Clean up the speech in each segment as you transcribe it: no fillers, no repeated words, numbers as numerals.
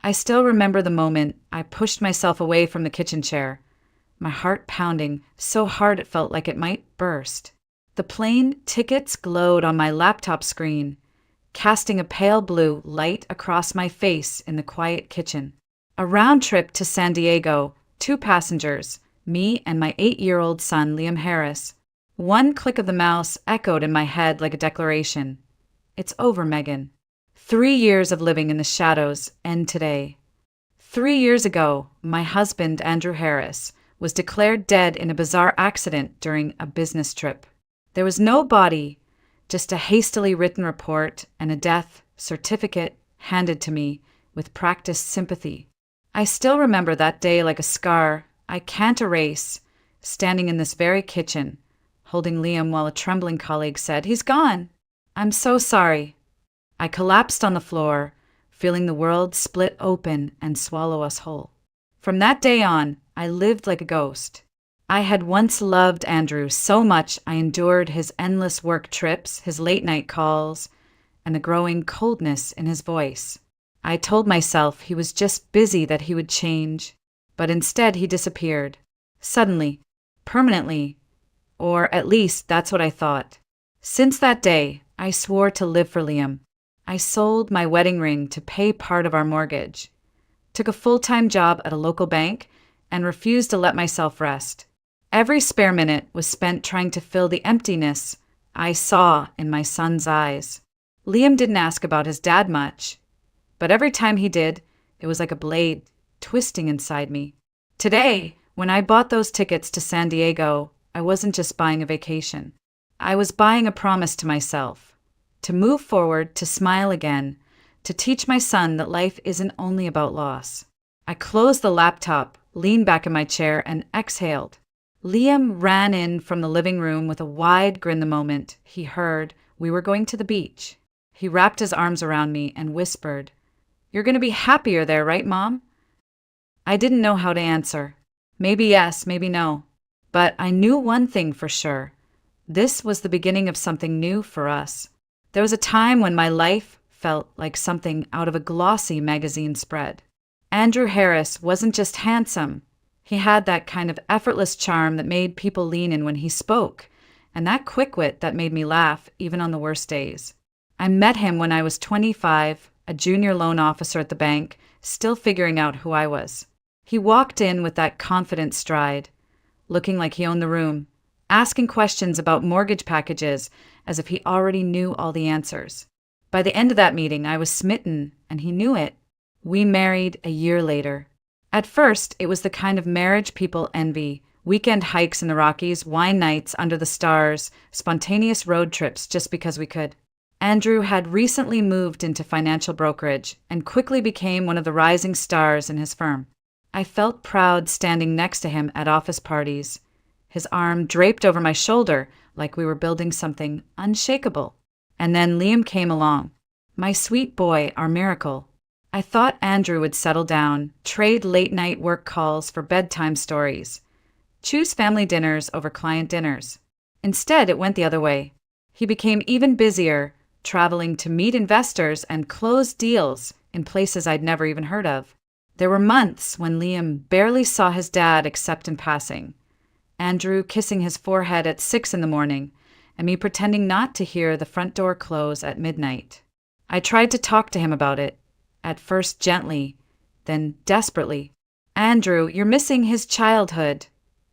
I still remember the moment I pushed myself away from the kitchen chair, my heart pounding so hard it felt like it might burst. The plane tickets glowed on my laptop screen, casting a pale blue light across my face in the quiet kitchen. A round trip to San Diego, 2 passengers, me and my 8-year-old son, Liam Harris. One click of the mouse echoed in my head like a declaration. It's over, Megan. 3 years of living in the shadows end today. 3 years ago, my husband, Andrew Harris, was declared dead in a bizarre accident during a business trip. There was no body, just a hastily written report and a death certificate handed to me with practiced sympathy. I still remember that day like a scar I can't erase, standing in this very kitchen, holding Liam while a trembling colleague said, "He's gone. I'm so sorry." I collapsed on the floor, feeling the world split open and swallow us whole. From that day on, I lived like a ghost. I had once loved Andrew so much I endured his endless work trips, his late-night calls, and the growing coldness in his voice. I told myself he was just busy, that he would change, but instead he disappeared. Suddenly, permanently, or at least that's what I thought. Since that day, I swore to live for Liam. I sold my wedding ring to pay part of our mortgage, took a full-time job at a local bank, and refused to let myself rest. Every spare minute was spent trying to fill the emptiness I saw in my son's eyes. Liam didn't ask about his dad much, but every time he did, it was like a blade twisting inside me. Today, when I bought those tickets to San Diego, I wasn't just buying a vacation. I was buying a promise to myself, to move forward, to smile again, to teach my son that life isn't only about loss. I closed the laptop, leaned back in my chair, and exhaled. Liam ran in from the living room with a wide grin the moment he heard we were going to the beach. He wrapped his arms around me and whispered, "You're going to be happier there, right, Mom?" I didn't know how to answer. Maybe yes, maybe no. But I knew one thing for sure. This was the beginning of something new for us. There was a time when my life felt like something out of a glossy magazine spread. Andrew Harris wasn't just handsome. He had that kind of effortless charm that made people lean in when he spoke, and that quick wit that made me laugh even on the worst days. I met him when I was 25, a junior loan officer at the bank, still figuring out who I was. He walked in with that confident stride, looking like he owned the room, asking questions about mortgage packages as if he already knew all the answers. By the end of that meeting, I was smitten, and he knew it. We married a year later. At first, it was the kind of marriage people envy: weekend hikes in the Rockies, wine nights under the stars, spontaneous road trips just because we could. Andrew had recently moved into financial brokerage and quickly became one of the rising stars in his firm. I felt proud standing next to him at office parties, his arm draped over my shoulder like we were building something unshakable. And then Liam came along. My sweet boy, our miracle. I thought Andrew would settle down, trade late-night work calls for bedtime stories, choose family dinners over client dinners. Instead, it went the other way. He became even busier, traveling to meet investors and close deals in places I'd never even heard of. There were months when Liam barely saw his dad except in passing, Andrew kissing his forehead at 6 a.m, and me pretending not to hear the front door close at midnight. I tried to talk to him about it, at first gently, then desperately. "Andrew, you're missing his childhood,"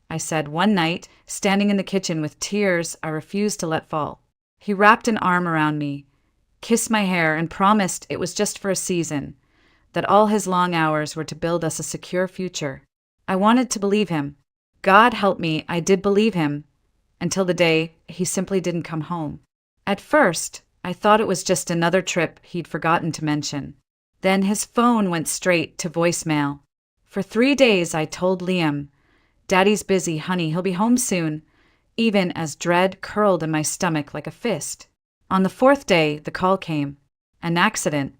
I said one night, standing in the kitchen with tears I refused to let fall. He wrapped an arm around me, kissed my hair, and promised it was just for a season, that all his long hours were to build us a secure future. I wanted to believe him. God help me, I did believe him, until the day he simply didn't come home. At first, I thought it was just another trip he'd forgotten to mention. Then his phone went straight to voicemail. For 3 days I told Liam, "Daddy's busy, honey, he'll be home soon," even as dread curled in my stomach like a fist. On the 4th day, the call came. An accident.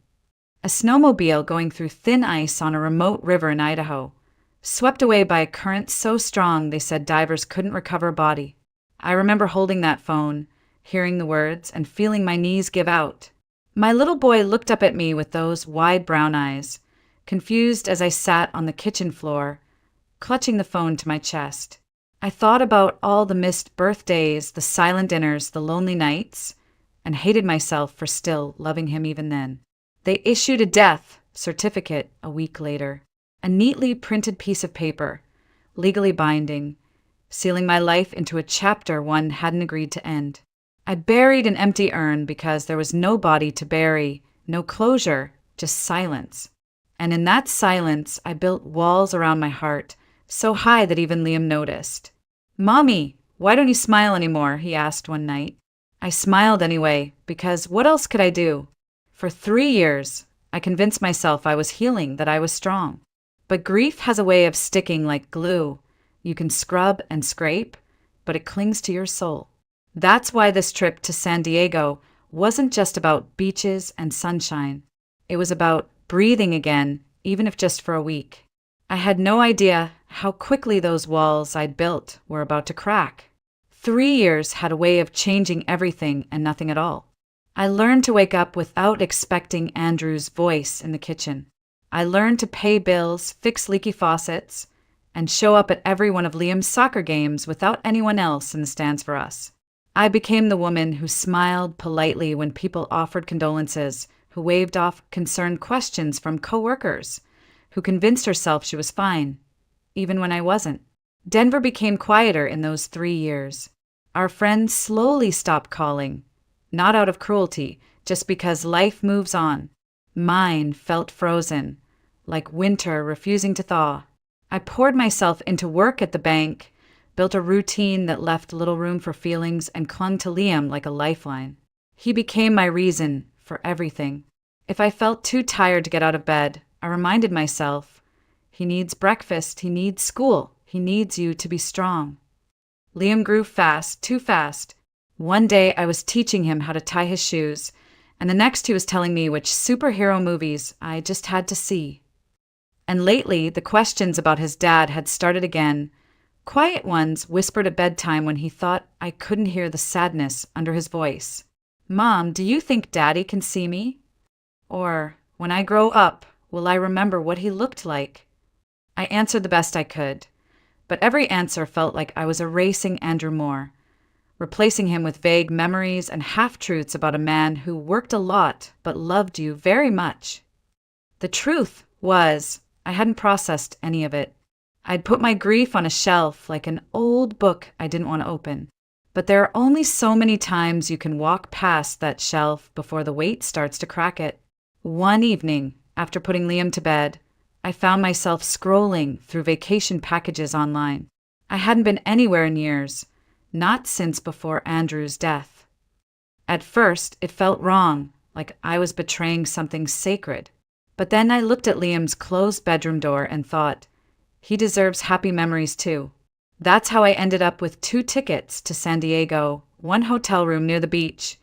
A snowmobile going through thin ice on a remote river in Idaho, swept away by a current so strong they said divers couldn't recover a body. I remember holding that phone, hearing the words, and feeling my knees give out. My little boy looked up at me with those wide brown eyes, confused as I sat on the kitchen floor, clutching the phone to my chest. I thought about all the missed birthdays, the silent dinners, the lonely nights, and hated myself for still loving him even then. They issued a death certificate a week later, a neatly printed piece of paper, legally binding, sealing my life into a chapter one hadn't agreed to end. I buried an empty urn because there was no body to bury, no closure, just silence. And in that silence, I built walls around my heart, so high that even Liam noticed. "Mommy, why don't you smile anymore?" he asked one night. I smiled anyway, because what else could I do? For 3 years, I convinced myself I was healing, that I was strong. But grief has a way of sticking like glue. You can scrub and scrape, but it clings to your soul. That's why this trip to San Diego wasn't just about beaches and sunshine. It was about breathing again, even if just for a week. I had no idea how quickly those walls I'd built were about to crack. 3 years had a way of changing everything and nothing at all. I learned to wake up without expecting Andrew's voice in the kitchen. I learned to pay bills, fix leaky faucets, and show up at every one of Liam's soccer games without anyone else in the stands for us. I became the woman who smiled politely when people offered condolences, who waved off concerned questions from coworkers, who convinced herself she was fine, even when I wasn't. Denver became quieter in those 3 years. Our friends slowly stopped calling, not out of cruelty, just because life moves on. Mine felt frozen, like winter refusing to thaw. I poured myself into work at the bank, built a routine that left little room for feelings, and clung to Liam like a lifeline. He became my reason for everything. If I felt too tired to get out of bed, I reminded myself, he needs breakfast, he needs school, he needs you to be strong. Liam grew fast, too fast. One day I was teaching him how to tie his shoes, and the next he was telling me which superhero movies I just had to see. And lately, the questions about his dad had started again, quiet ones whispered at bedtime when he thought I couldn't hear the sadness under his voice. "Mom, do you think Daddy can see me? Or, when I grow up, will I remember what he looked like?" I answered the best I could, but every answer felt like I was erasing Andrew Moore, replacing him with vague memories and half-truths about a man who worked a lot but loved you very much. The truth was, I hadn't processed any of it. I'd put my grief on a shelf like an old book I didn't want to open. But there are only so many times you can walk past that shelf before the weight starts to crack it. One evening, after putting Liam to bed, I found myself scrolling through vacation packages online. I hadn't been anywhere in years, not since before Andrew's death. At first, it felt wrong, like I was betraying something sacred. But then I looked at Liam's closed bedroom door and thought, he deserves happy memories too. That's how I ended up with 2 tickets to San Diego, 1 hotel room near the beach,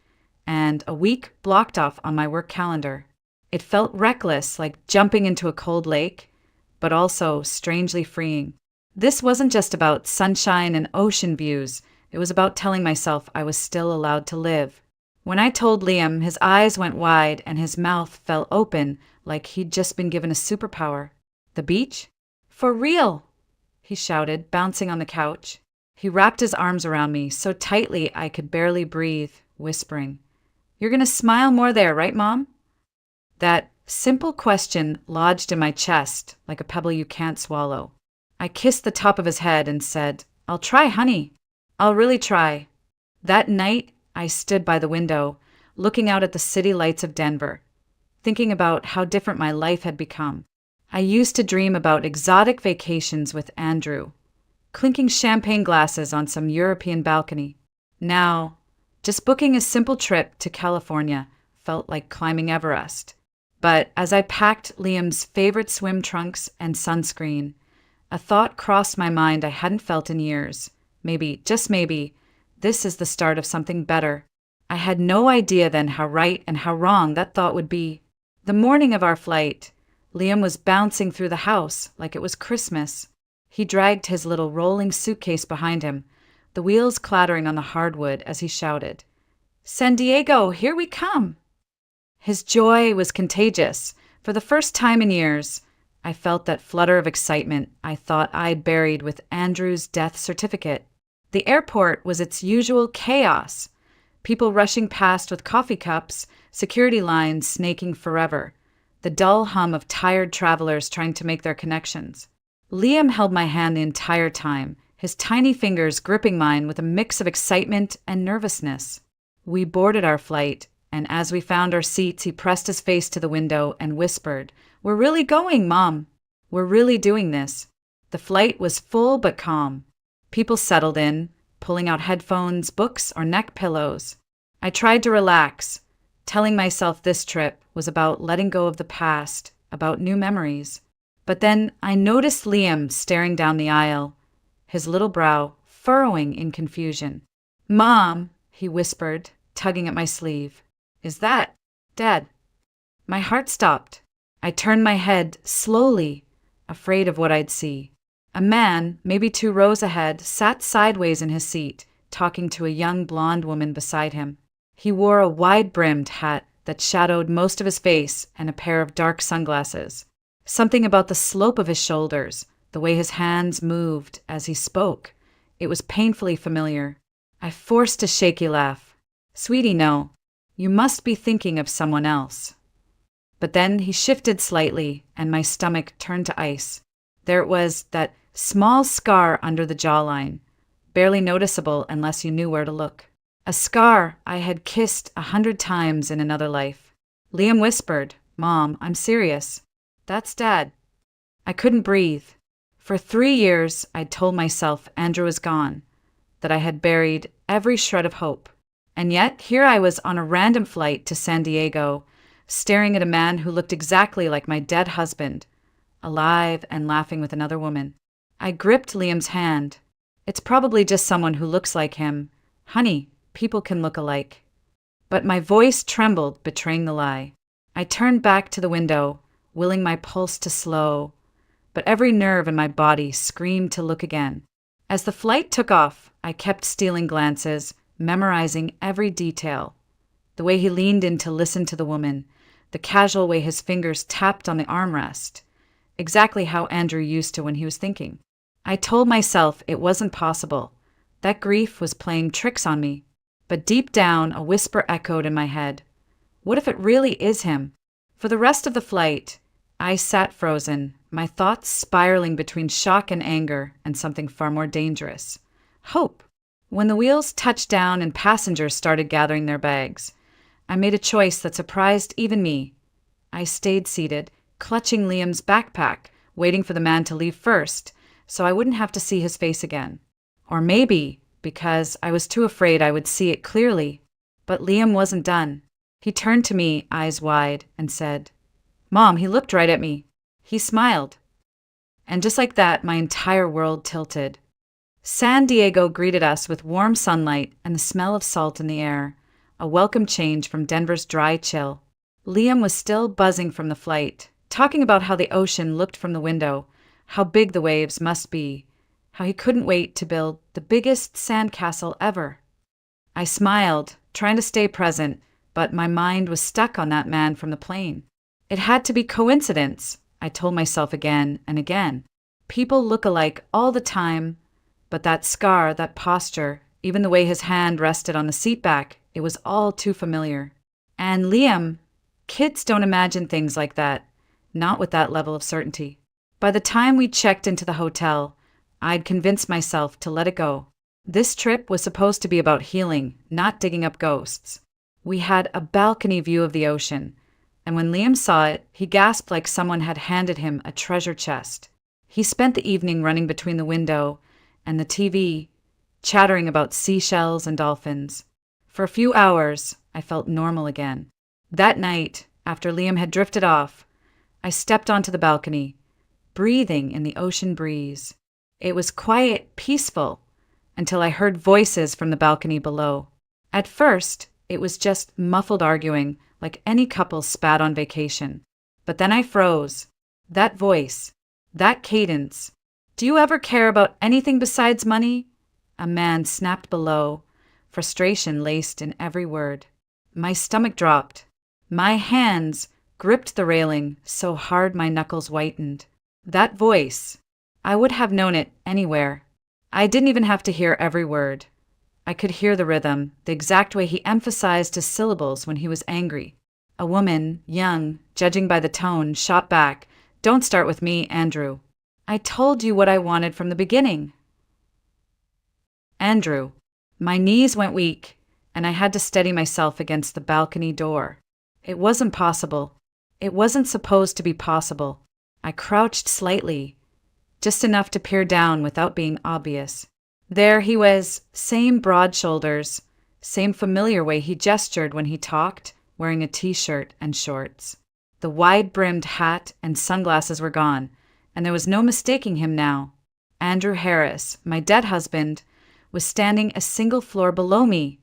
and a week blocked off on my work calendar. It felt reckless, like jumping into a cold lake, but also strangely freeing. This wasn't just about sunshine and ocean views. It was about telling myself I was still allowed to live. When I told Liam, his eyes went wide and his mouth fell open like he'd just been given a superpower. "The beach? For real?" he shouted, bouncing on the couch. He wrapped his arms around me so tightly I could barely breathe, whispering, "You're gonna smile more there, right, Mom?" That simple question lodged in my chest like a pebble you can't swallow. I kissed the top of his head and said, "I'll try, honey. I'll really try." That night, I stood by the window, looking out at the city lights of Denver, thinking about how different my life had become. I used to dream about exotic vacations with Andrew, clinking champagne glasses on some European balcony. Now, just booking a simple trip to California felt like climbing Everest. But as I packed Liam's favorite swim trunks and sunscreen, a thought crossed my mind I hadn't felt in years. Maybe, just maybe, this is the start of something better. I had no idea then how right and how wrong that thought would be. The morning of our flight, Liam was bouncing through the house like it was Christmas. He dragged his little rolling suitcase behind him, the wheels clattering on the hardwood as he shouted, "San Diego, here we come!" His joy was contagious. For the first time in years, I felt that flutter of excitement I thought I'd buried with Andrew's death certificate. The airport was its usual chaos. People rushing past with coffee cups, security lines snaking forever, the dull hum of tired travelers trying to make their connections. Liam held my hand the entire time, his tiny fingers gripping mine with a mix of excitement and nervousness. We boarded our flight, and as we found our seats, he pressed his face to the window and whispered, "We're really going, Mom. We're really doing this." The flight was full but calm. People settled in, pulling out headphones, books, or neck pillows. I tried to relax, telling myself this trip was about letting go of the past, about new memories. But then I noticed Liam staring down the aisle, his little brow furrowing in confusion. "Mom," he whispered, tugging at my sleeve. "Is that Dad?" My heart stopped. I turned my head slowly, afraid of what I'd see. A man, maybe 2 rows ahead, sat sideways in his seat, talking to a young blonde woman beside him. He wore a wide-brimmed hat that shadowed most of his face and a pair of dark sunglasses. Something about the slope of his shoulders, the way his hands moved as he spoke, it was painfully familiar. I forced a shaky laugh. "Sweetie, no. You must be thinking of someone else." But then he shifted slightly, and my stomach turned to ice. There it was, that small scar under the jawline, barely noticeable unless you knew where to look. A scar I had kissed 100 times in another life. Liam whispered, "Mom, I'm serious. That's Dad." I couldn't breathe. For 3 years, I'd told myself Andrew was gone, that I had buried every shred of hope. And yet, here I was on a random flight to San Diego, staring at a man who looked exactly like my dead husband, alive and laughing with another woman. I gripped Liam's hand. "It's probably just someone who looks like him. Honey, people can look alike." But my voice trembled, betraying the lie. I turned back to the window, willing my pulse to slow, but every nerve in my body screamed to look again. As the flight took off, I kept stealing glances, memorizing every detail. The way he leaned in to listen to the woman, the casual way his fingers tapped on the armrest, exactly how Andrew used to when he was thinking. I told myself it wasn't possible. That grief was playing tricks on me. But deep down, a whisper echoed in my head. What if it really is him? For the rest of the flight, I sat frozen, my thoughts spiraling between shock and anger and something far more dangerous. Hope. When the wheels touched down and passengers started gathering their bags, I made a choice that surprised even me. I stayed seated, clutching Liam's backpack, waiting for the man to leave first, so I wouldn't have to see his face again. Or maybe because I was too afraid I would see it clearly. But Liam wasn't done. He turned to me, eyes wide, and said, "Mom," he looked right at me. He smiled. And just like that, my entire world tilted. San Diego greeted us with warm sunlight and the smell of salt in the air, a welcome change from Denver's dry chill. Liam was still buzzing from the flight, talking about how the ocean looked from the window, how big the waves must be, how he couldn't wait to build the biggest sandcastle ever. I smiled, trying to stay present, but my mind was stuck on that man from the plane. It had to be coincidence, I told myself again and again. People look alike all the time, but that scar, that posture, even the way his hand rested on the seat back, it was all too familiar. And Liam, kids don't imagine things like that, not with that level of certainty. By the time we checked into the hotel, I'd convinced myself to let it go. This trip was supposed to be about healing, not digging up ghosts. We had a balcony view of the ocean, and when Liam saw it, he gasped like someone had handed him a treasure chest. He spent the evening running between the window and the TV, chattering about seashells and dolphins. For a few hours, I felt normal again. That night, after Liam had drifted off, I stepped onto the balcony, breathing in the ocean breeze. It was quiet, peaceful, until I heard voices from the balcony below. At first, it was just muffled arguing, like any couple spat on vacation. But then I froze. That voice, that cadence. "Do you ever care about anything besides money?" A man snapped below, frustration laced in every word. My stomach dropped. My hands gripped the railing so hard my knuckles whitened. That voice. I would have known it anywhere. I didn't even have to hear every word. I could hear the rhythm, the exact way he emphasized his syllables when he was angry. A woman, young, judging by the tone, shot back, "Don't start with me, Andrew. I told you what I wanted from the beginning." Andrew. My knees went weak, and I had to steady myself against the balcony door. It wasn't possible. It wasn't supposed to be possible. I crouched slightly, just enough to peer down without being obvious. There he was, same broad shoulders, same familiar way he gestured when he talked, wearing a t-shirt and shorts. The wide-brimmed hat and sunglasses were gone, and there was no mistaking him now. Andrew Harris, my dead husband, was standing a single floor below me,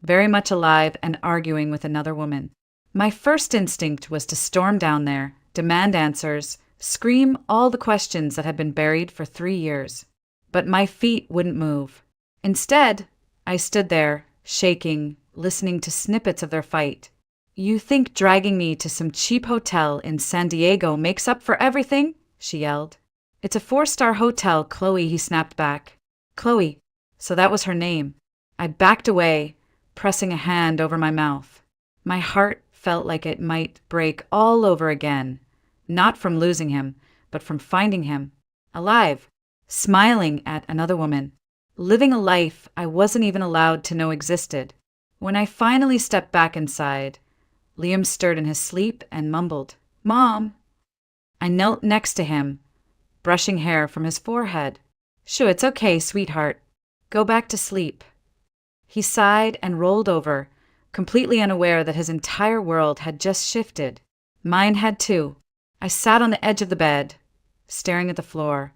very much alive and arguing with another woman. My first instinct was to storm down there, demand answers, scream all the questions that had been buried for 3 years. But my feet wouldn't move. Instead, I stood there, shaking, listening to snippets of their fight. "You think dragging me to some cheap hotel in San Diego makes up for everything?" she yelled. "It's a 4-star hotel, Chloe," he snapped back. Chloe. So that was her name. I backed away, pressing a hand over my mouth. My heart felt like it might break all over again, not from losing him, but from finding him, alive, smiling at another woman, living a life I wasn't even allowed to know existed. When I finally stepped back inside, Liam stirred in his sleep and mumbled, "Mom." I knelt next to him, brushing hair from his forehead. "Shoo, it's okay, sweetheart. Go back to sleep." He sighed and rolled over, completely unaware that his entire world had just shifted. Mine had too. I sat on the edge of the bed, staring at the floor,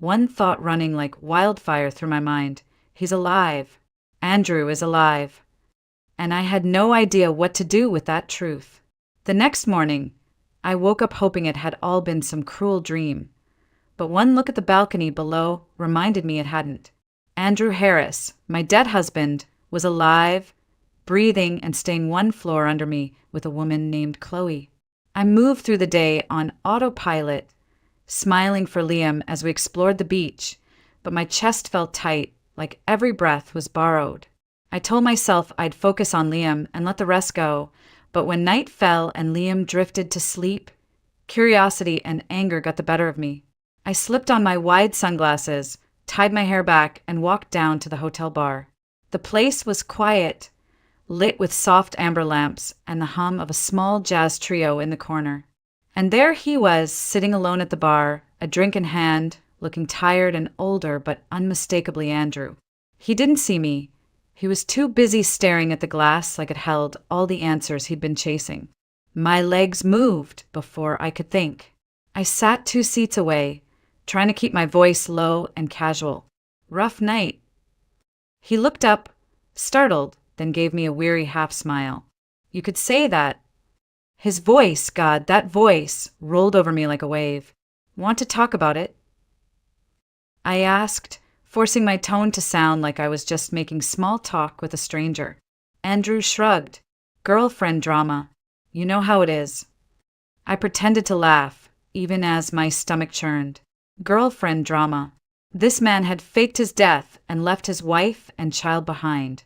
one thought running like wildfire through my mind. He's alive. Andrew is alive. And I had no idea what to do with that truth. The next morning, I woke up hoping it had all been some cruel dream. But one look at the balcony below reminded me it hadn't. Andrew Harris, my dead husband, was alive, breathing and staying 1 floor under me with a woman named Chloe. I moved through the day on autopilot, smiling for Liam as we explored the beach, but my chest felt tight, like every breath was borrowed. I told myself I'd focus on Liam and let the rest go, but when night fell and Liam drifted to sleep, curiosity and anger got the better of me. I slipped on my wide sunglasses, tied my hair back, and walked down to the hotel bar. The place was quiet, lit with soft amber lamps and the hum of a small jazz trio in the corner. And there he was, sitting alone at the bar, a drink in hand, looking tired and older but unmistakably Andrew. He didn't see me. He was too busy staring at the glass like it held all the answers he'd been chasing. My legs moved before I could think. I sat 2 seats away, trying to keep my voice low and casual. "Rough night." He looked up, startled, then gave me a weary half-smile. "You could say that." His voice, God, that voice, rolled over me like a wave. "Want to talk about it?" I asked, forcing my tone to sound like I was just making small talk with a stranger. Andrew shrugged. "Girlfriend drama. You know how it is." I pretended to laugh, even as my stomach churned. Girlfriend drama. This man had faked his death and left his wife and child behind,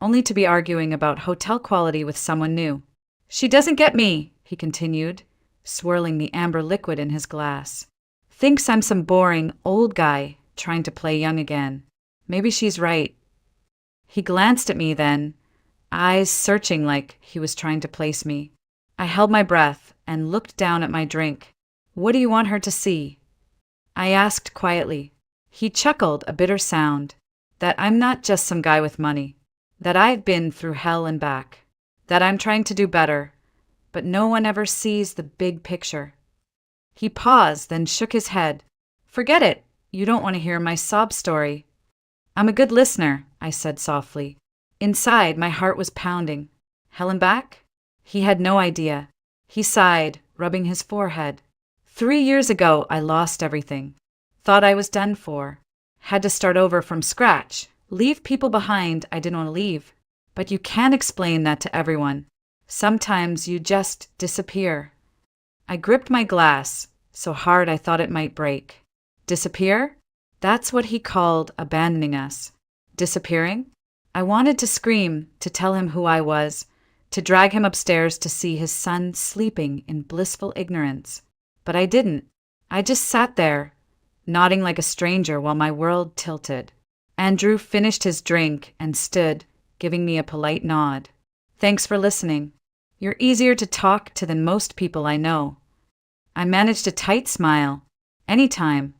only to be arguing about hotel quality with someone new. "She doesn't get me," he continued, swirling the amber liquid in his glass. "Thinks I'm some boring old guy trying to play young again. Maybe she's right." He glanced at me then, eyes searching like he was trying to place me. I held my breath and looked down at my drink. "What do you want her to see?" I asked quietly. He chuckled a bitter sound. That I'm not just some guy with money. That I've been through hell and back. That I'm trying to do better. But no one ever sees the big picture. He paused, then shook his head. "Forget it. You don't want to hear my sob story." "I'm a good listener," I said softly. Inside, my heart was pounding. Hell and back? He had no idea. He sighed, rubbing his forehead. 3 years ago, I lost everything. Thought I was done for. Had to start over from scratch. Leave people behind I didn't want to leave. But you can't explain that to everyone. Sometimes you just disappear. I gripped my glass, so hard I thought it might break. Disappear? That's what he called abandoning us. Disappearing? I wanted to scream, to tell him who I was, to drag him upstairs to see his son sleeping in blissful ignorance. But I didn't. I just sat there, nodding like a stranger while my world tilted. Andrew finished his drink and stood, giving me a polite nod. Thanks for listening. You're easier to talk to than most people I know. I managed a tight smile. Anytime.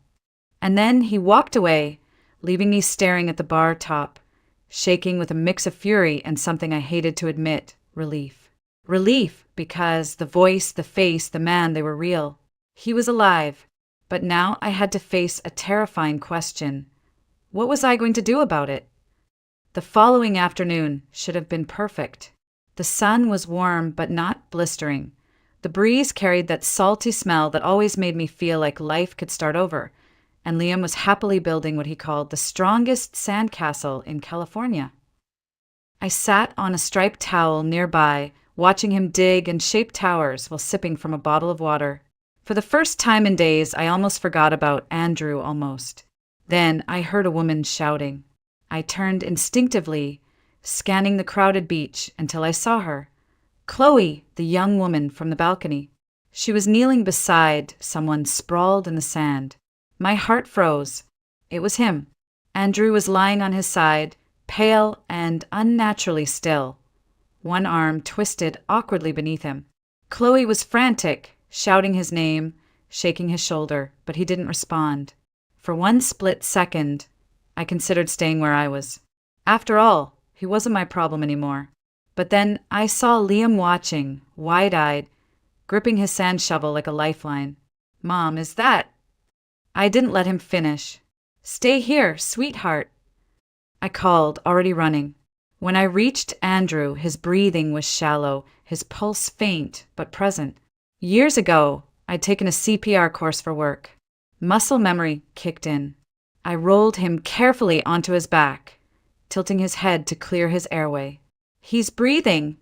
And then he walked away, leaving me staring at the bar top, shaking with a mix of fury and something I hated to admit, relief. Relief, because the voice, the face, the man, they were real. He was alive. But now I had to face a terrifying question. What was I going to do about it? The following afternoon should have been perfect. The sun was warm but not blistering. The breeze carried that salty smell that always made me feel like life could start over, and Liam was happily building what he called the strongest sandcastle in California. I sat on a striped towel nearby, watching him dig and shape towers while sipping from a bottle of water. For the first time in days, I almost forgot about Andrew almost. Then I heard a woman shouting. I turned instinctively, scanning the crowded beach until I saw her. Chloe, the young woman from the balcony. She was kneeling beside someone sprawled in the sand. My heart froze. It was him. Andrew was lying on his side, pale and unnaturally still, one arm twisted awkwardly beneath him. Chloe was frantic, shouting his name, shaking his shoulder, but he didn't respond. For one split second, I considered staying where I was. After all, he wasn't my problem anymore. But then I saw Liam watching, wide-eyed, gripping his sand shovel like a lifeline. Mom, is that? I didn't let him finish. Stay here, sweetheart. I called, already running. When I reached Andrew, his breathing was shallow, his pulse faint but present. Years ago, I'd taken a CPR course for work. Muscle memory kicked in. I rolled him carefully onto his back, tilting his head to clear his airway. He's breathing,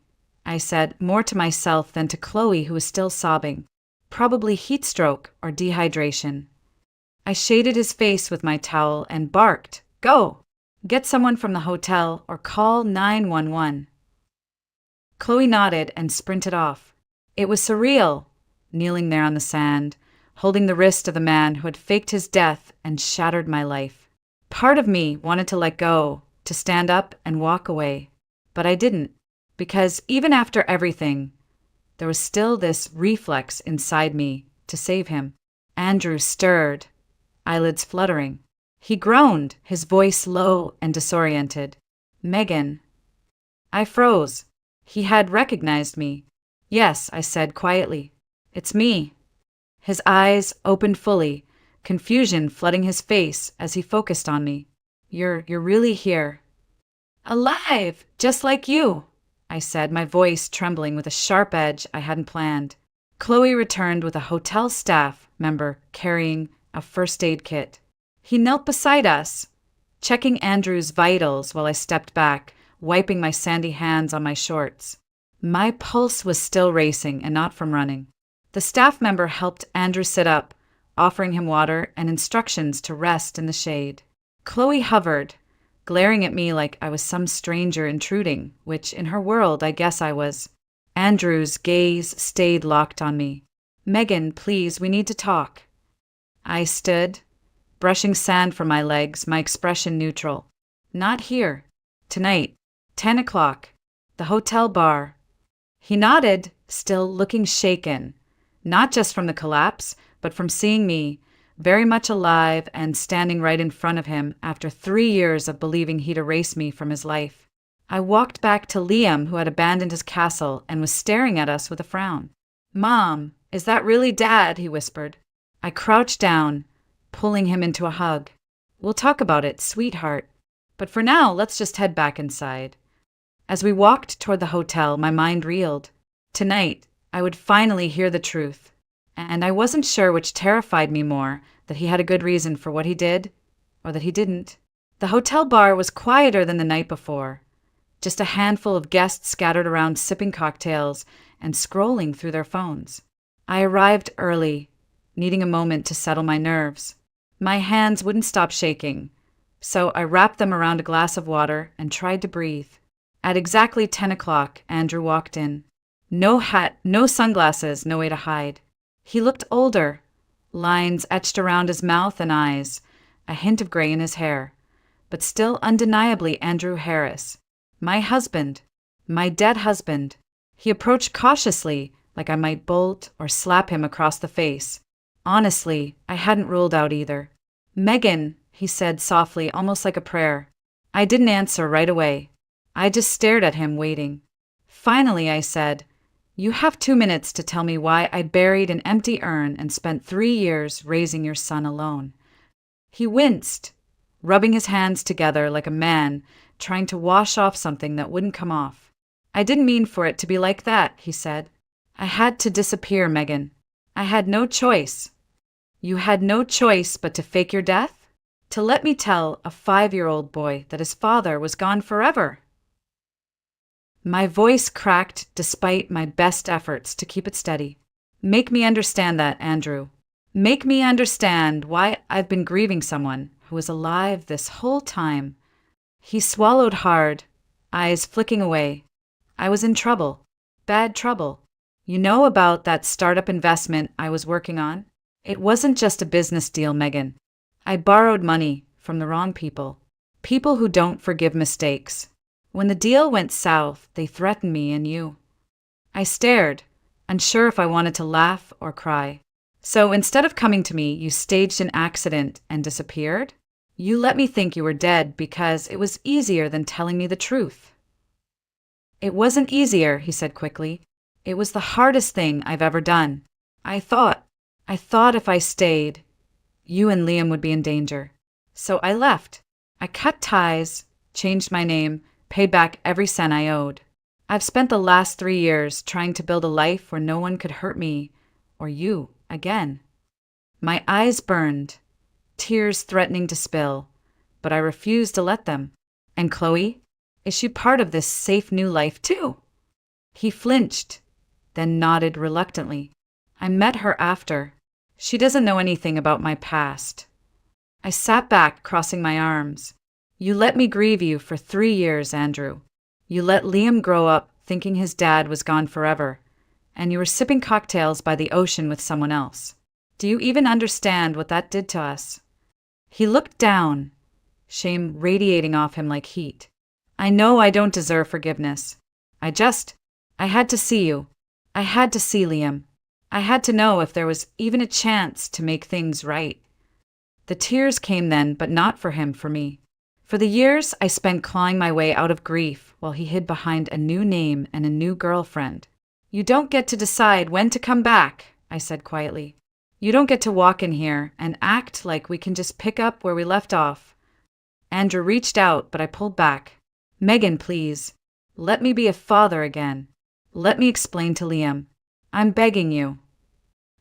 I said, more to myself than to Chloe, who was still sobbing. Probably heat stroke or dehydration. I shaded his face with my towel and barked, "Go! Get someone from the hotel or call 911." Chloe nodded and sprinted off. It was surreal, kneeling there on the sand, holding the wrist of the man who had faked his death and shattered my life. Part of me wanted to let go, to stand up and walk away. But I didn't, because even after everything, there was still this reflex inside me to save him. Andrew stirred, eyelids fluttering. He groaned, his voice low and disoriented. "Megan." I froze. He had recognized me. "Yes," I said quietly. "It's me." His eyes opened fully, confusion flooding his face as he focused on me. You're really here." "Alive, just like you," I said, my voice trembling with a sharp edge I hadn't planned. Chloe returned with a hotel staff member carrying a first aid kit. He knelt beside us, checking Andrew's vitals while I stepped back, wiping my sandy hands on my shorts. My pulse was still racing and not from running. The staff member helped Andrew sit up, offering him water and instructions to rest in the shade. Chloe hovered, glaring at me like I was some stranger intruding, which in her world I guess I was. Andrew's gaze stayed locked on me. "Megan, please, we need to talk." I stood, brushing sand from my legs, my expression neutral. "Not here. Tonight, 10 o'clock, the hotel bar." He nodded, still looking shaken, not just from the collapse, but from seeing me, very much alive and standing right in front of him after 3 years of believing he'd erase me from his life. I walked back to Liam, who had abandoned his castle and was staring at us with a frown. "Mom, is that really Dad?" he whispered. I crouched down, pulling him into a hug. "We'll talk about it, sweetheart. But for now, let's just head back inside." As we walked toward the hotel, my mind reeled. Tonight, I would finally hear the truth. And I wasn't sure which terrified me more, that he had a good reason for what he did, or that he didn't. The hotel bar was quieter than the night before. Just a handful of guests scattered around sipping cocktails and scrolling through their phones. I arrived early, needing a moment to settle my nerves. My hands wouldn't stop shaking, so I wrapped them around a glass of water and tried to breathe. At exactly 10 o'clock, Andrew walked in. No hat, no sunglasses, no way to hide. He looked older, lines etched around his mouth and eyes, a hint of gray in his hair, but still undeniably Andrew Harris. My husband. My dead husband. He approached cautiously, like I might bolt or slap him across the face. Honestly, I hadn't ruled out either. "Megan," he said softly, almost like a prayer. I didn't answer right away. I just stared at him, waiting. Finally, I said, "You have 2 minutes to tell me why I buried an empty urn and spent 3 years raising your son alone." He winced, rubbing his hands together like a man trying to wash off something that wouldn't come off. "I didn't mean for it to be like that," he said. "I had to disappear, Megan. I had no choice." "You had no choice but to fake your death? To let me tell a 5-year-old boy that his father was gone forever?" My voice cracked despite my best efforts to keep it steady. "Make me understand that, Andrew. Make me understand why I've been grieving someone who was alive this whole time." He swallowed hard, eyes flicking away. "I was in trouble. Bad trouble. You know about that startup investment I was working on? It wasn't just a business deal, Megan. I borrowed money from the wrong people. People who don't forgive mistakes. When the deal went south, they threatened me and you." I stared, unsure if I wanted to laugh or cry. "So instead of coming to me, you staged an accident and disappeared? You let me think you were dead because it was easier than telling me the truth." "It wasn't easier," he said quickly. "It was the hardest thing I've ever done. I thought if I stayed, you and Liam would be in danger. So I left. I cut ties, changed my name, paid back every cent I owed. I've spent the last 3 years trying to build a life where no one could hurt me or you again." My eyes burned, tears threatening to spill, but I refused to let them. "And Chloe? Is she part of this safe new life too?" He flinched, then nodded reluctantly. "I met her after. She doesn't know anything about my past." I sat back, crossing my arms. "You let me grieve you for 3 years, Andrew. You let Liam grow up thinking his dad was gone forever, and you were sipping cocktails by the ocean with someone else. Do you even understand what that did to us?" He looked down, shame radiating off him like heat. "I know I don't deserve forgiveness. I had to see you. I had to see Liam. I had to know if there was even a chance to make things right." The tears came then, but not for him, for me. For the years I spent clawing my way out of grief while he hid behind a new name and a new girlfriend. "You don't get to decide when to come back," I said quietly. "You don't get to walk in here and act like we can just pick up where we left off." Andrew reached out, but I pulled back. "Megan, please. Let me be a father again. Let me explain to Liam. I'm begging you."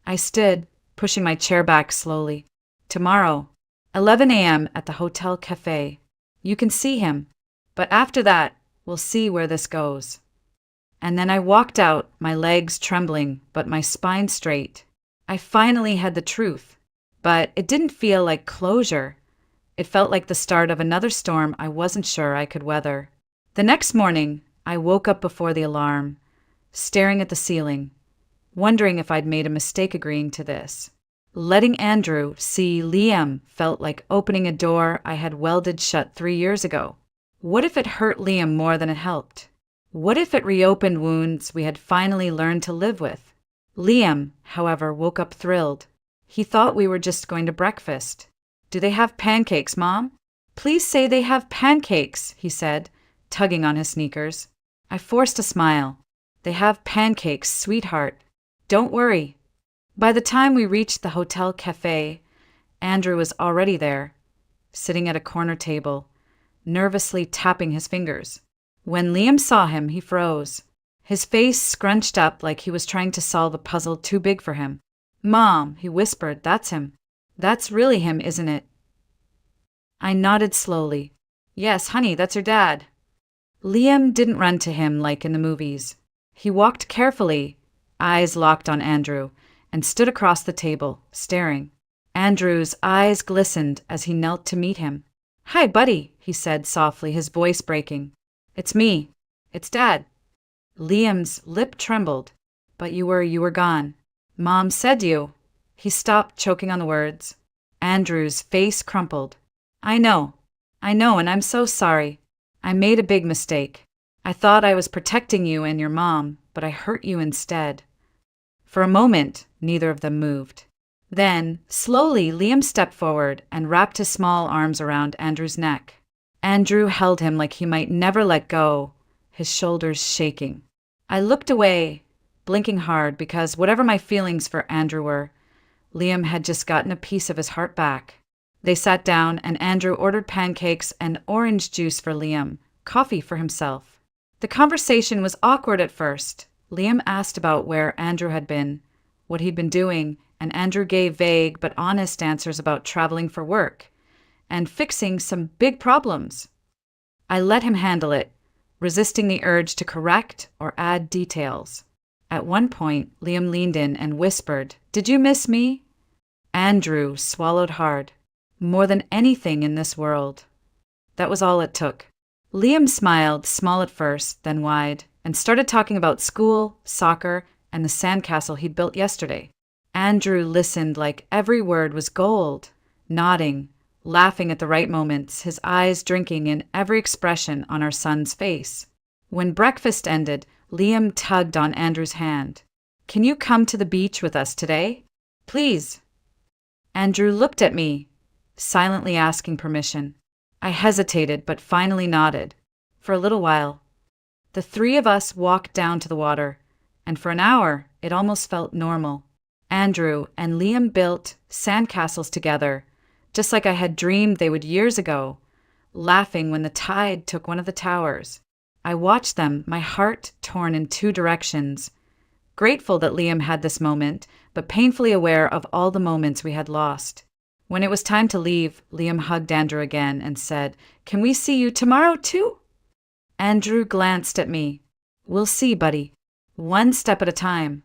I stood, pushing my chair back slowly. "Tomorrow, 11 a.m. at the hotel cafe. You can see him, but after that, we'll see where this goes." And then I walked out, my legs trembling, but my spine straight. I finally had the truth, but it didn't feel like closure. It felt like the start of another storm I wasn't sure I could weather. The next morning, I woke up before the alarm, staring at the ceiling, wondering if I'd made a mistake agreeing to this. Letting Andrew see Liam felt like opening a door I had welded shut 3 years ago. What if it hurt Liam more than it helped? What if it reopened wounds we had finally learned to live with? Liam, however, woke up thrilled. He thought we were just going to breakfast. "Do they have pancakes, Mom? Please say they have pancakes," he said, tugging on his sneakers. I forced a smile. "They have pancakes, sweetheart. Don't worry." By the time we reached the hotel cafe, Andrew was already there, sitting at a corner table, nervously tapping his fingers. When Liam saw him, he froze. His face scrunched up like he was trying to solve a puzzle too big for him. "Mom," he whispered, "that's him. That's really him, isn't it?" I nodded slowly. "Yes, honey, that's your dad." Liam didn't run to him like in the movies. He walked carefully, eyes locked on Andrew, and stood across the table, staring. Andrew's eyes glistened as he knelt to meet him. "Hi, buddy," he said softly, his voice breaking. "It's me. It's Dad." Liam's lip trembled. "But you were gone. Mom said you." He stopped, choking on the words. Andrew's face crumpled. I know, and I'm so sorry. I made a big mistake. I thought I was protecting you and your mom, but I hurt you instead." For a moment, neither of them moved. Then, slowly, Liam stepped forward and wrapped his small arms around Andrew's neck. Andrew held him like he might never let go, his shoulders shaking. I looked away, blinking hard because whatever my feelings for Andrew were, Liam had just gotten a piece of his heart back. They sat down and Andrew ordered pancakes and orange juice for Liam, coffee for himself. The conversation was awkward at first. Liam asked about where Andrew had been, what he'd been doing, and Andrew gave vague but honest answers about traveling for work and fixing some big problems. I let him handle it, resisting the urge to correct or add details. At one point, Liam leaned in and whispered, "Did you miss me?" Andrew swallowed hard. More than anything in this world. That was all it took. Liam smiled, small at first, then wide, and started talking about school, soccer, and the sandcastle he'd built yesterday. Andrew listened like every word was gold, nodding, laughing at the right moments, his eyes drinking in every expression on our son's face. When breakfast ended, Liam tugged on Andrew's hand. "Can you come to the beach with us today? Please." Andrew looked at me, silently asking permission. I hesitated, but finally nodded. For a little while, the three of us walked down to the water, and for an hour, it almost felt normal. Andrew and Liam built sandcastles together, just like I had dreamed they would years ago, laughing when the tide took one of the towers. I watched them, my heart torn in two directions, grateful that Liam had this moment, but painfully aware of all the moments we had lost. When it was time to leave, Liam hugged Andrew again and said, "Can we see you tomorrow too?" Andrew glanced at me. "We'll see, buddy. One step at a time."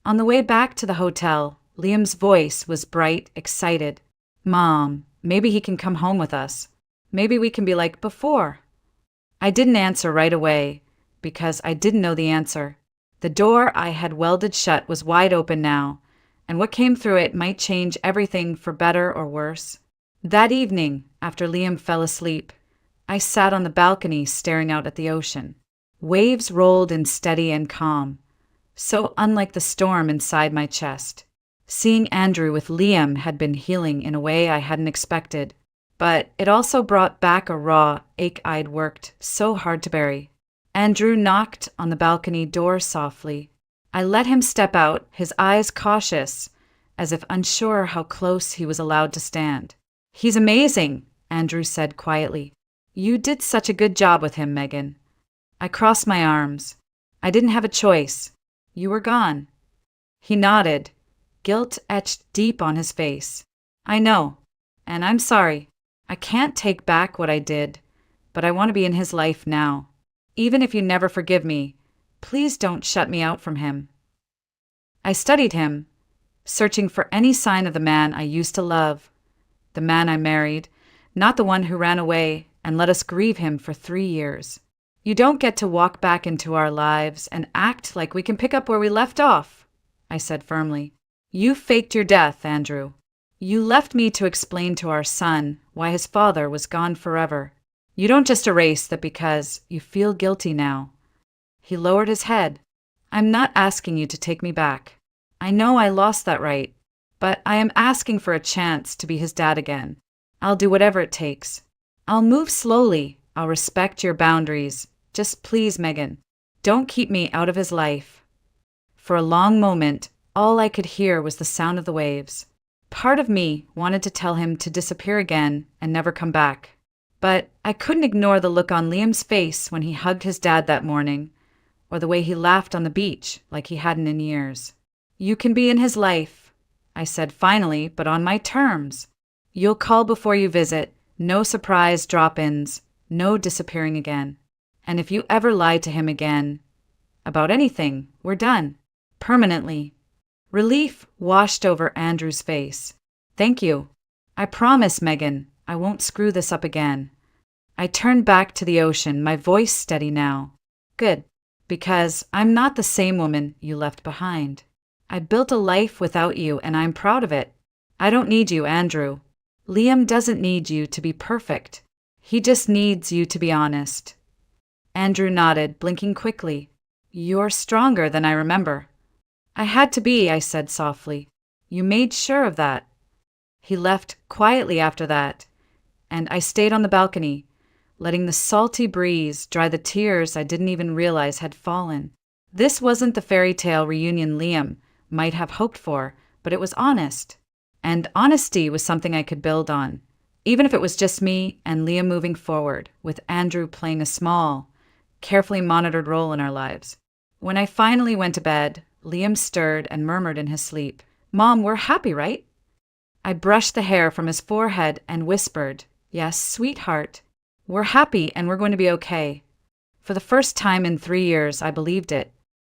On the way back to the hotel, Liam's voice was bright, excited. "Mom, maybe he can come home with us. Maybe we can be like before." I didn't answer right away because I didn't know the answer. The door I had welded shut was wide open now, and what came through it might change everything for better or worse. That evening, after Liam fell asleep, I sat on the balcony staring out at the ocean. Waves rolled in steady and calm, so unlike the storm inside my chest. Seeing Andrew with Liam had been healing in a way I hadn't expected, but it also brought back a raw ache I'd worked so hard to bury. Andrew knocked on the balcony door softly. I let him step out, his eyes cautious, as if unsure how close he was allowed to stand. "He's amazing," Andrew said quietly. "You did such a good job with him, Megan." I crossed my arms. I didn't have a choice. You were gone. He nodded, guilt etched deep on his face. "I know, and I'm sorry. I can't take back what I did, but I want to be in his life now. Even if you never forgive me, please don't shut me out from him." I studied him, searching for any sign of the man I used to love, the man I married, not the one who ran away and let us grieve him for 3 years. You don't get to walk back into our lives and act like we can pick up where we left off, I said firmly. You faked your death, Andrew. You left me to explain to our son why his father was gone forever. You don't just erase that because you feel guilty now. He lowered his head. I'm not asking you to take me back. I know I lost that right, but I am asking for a chance to be his dad again. I'll do whatever it takes. I'll move slowly. I'll respect your boundaries. Just please, Megan, don't keep me out of his life. For a long moment, all I could hear was the sound of the waves. Part of me wanted to tell him to disappear again and never come back. But I couldn't ignore the look on Liam's face when he hugged his dad that morning, or the way he laughed on the beach like he hadn't in years. You can be in his life, I said finally, but on my terms. You'll call before you visit, no surprise drop-ins, no disappearing again. And if you ever lie to him again, about anything, we're done. Permanently. Relief washed over Andrew's face. Thank you. I promise, Megan, I won't screw this up again. I turned back to the ocean, my voice steady now. Good, because I'm not the same woman you left behind. I built a life without you, and I'm proud of it. I don't need you, Andrew. Liam doesn't need you to be perfect. He just needs you to be honest. Andrew nodded, blinking quickly. You're stronger than I remember. I had to be, I said softly. You made sure of that. He left quietly after that, and I stayed on the balcony, letting the salty breeze dry the tears I didn't even realize had fallen. This wasn't the fairy tale reunion Liam might have hoped for, but it was honest. And honesty was something I could build on, even if it was just me and Liam moving forward, with Andrew playing a small, carefully monitored role in our lives. When I finally went to bed, Liam stirred and murmured in his sleep, Mom, we're happy, right? I brushed the hair from his forehead and whispered, Yes, sweetheart. We're happy and we're going to be okay. For the first time in 3 years, I believed it.